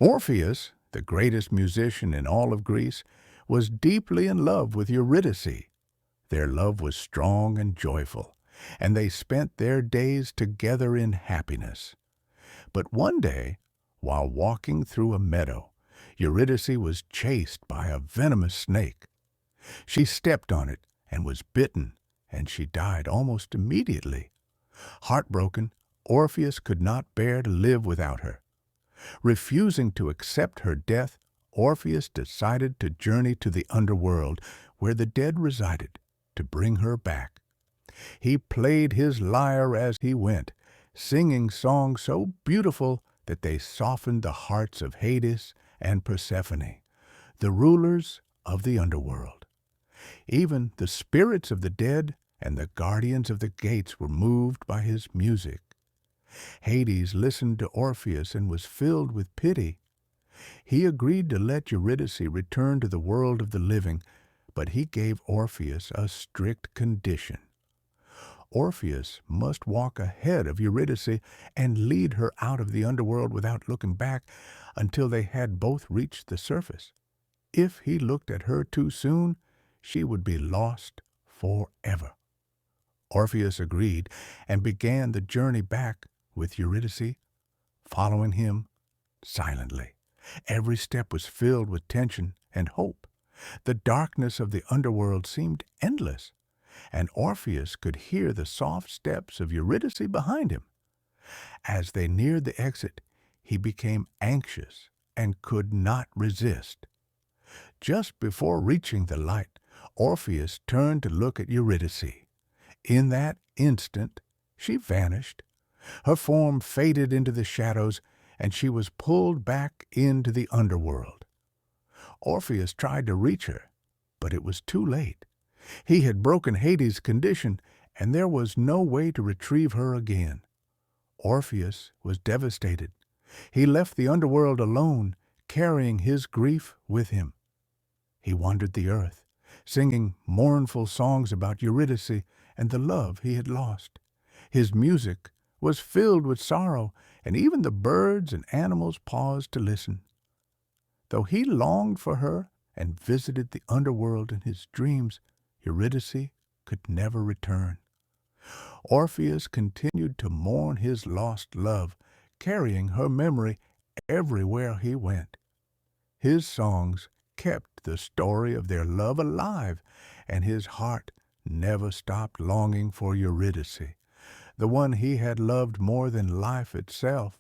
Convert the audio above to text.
Orpheus, the greatest musician in all of Greece, was deeply in love with Eurydice. Their love was strong and joyful, and they spent their days together in happiness. But one day, while walking through a meadow, Eurydice was chased by a venomous snake. She stepped on it and was bitten, and she died almost immediately. Heartbroken, Orpheus could not bear to live without her. Refusing to accept her death, Orpheus decided to journey to the underworld, where the dead resided, to bring her back. He played his lyre as he went, singing songs so beautiful that they softened the hearts of Hades and Persephone, the rulers of the underworld. Even the spirits of the dead and the guardians of the gates were moved by his music. Hades listened to Orpheus and was filled with pity. He agreed to let Eurydice return to the world of the living, but he gave Orpheus a strict condition. Orpheus must walk ahead of Eurydice and lead her out of the underworld without looking back until they had both reached the surface. If he looked at her too soon, she would be lost forever. Orpheus agreed and began the journey back with Eurydice, following him silently. Every step was filled with tension and hope. The darkness of the underworld seemed endless, and Orpheus could hear the soft steps of Eurydice behind him. As they neared the exit, he became anxious and could not resist. Just before reaching the light, Orpheus turned to look at Eurydice. In that instant, she vanished. Her form faded into the shadows, and she was pulled back into the underworld. Orpheus tried to reach her, but it was too late. He had broken Hades' condition, and there was no way to retrieve her again. Orpheus was devastated. He left the underworld alone, carrying his grief with him. He wandered the earth, singing mournful songs about Eurydice and the love he had lost. His music was filled with sorrow, and even the birds and animals paused to listen. Though he longed for her and visited the underworld in his dreams, Eurydice could never return. Orpheus continued to mourn his lost love, carrying her memory everywhere he went. His songs kept the story of their love alive, and his heart never stopped longing for Eurydice, the one he had loved more than life itself.